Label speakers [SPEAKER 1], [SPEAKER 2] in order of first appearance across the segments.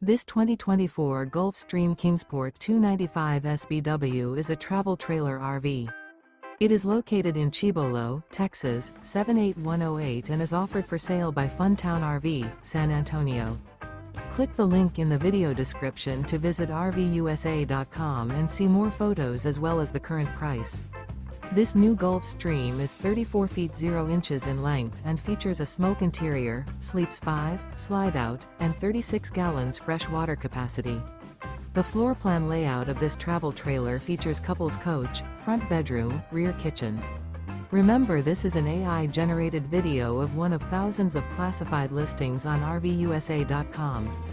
[SPEAKER 1] This 2024 Gulf Stream Kingsport 295 SBW is a travel trailer RV. It is located in Cibolo, Texas, 78108 and is offered for sale by Funtown RV, San Antonio. Click the link in the video description to visit RVUSA.com and see more photos as well as the current price. This new Gulf Stream is 34 feet 0 inches in length and features a smoke interior, sleeps 5, slide-out, and 36 gallons fresh water capacity. The floor plan layout of this travel trailer features couples coach, front bedroom, rear kitchen. Remember, this is an AI-generated video of one of thousands of classified listings on RVUSA.com.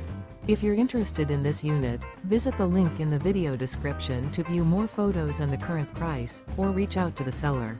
[SPEAKER 1] If you're interested in this unit, visit the link in the video description to view more photos and the current price, or reach out to the seller.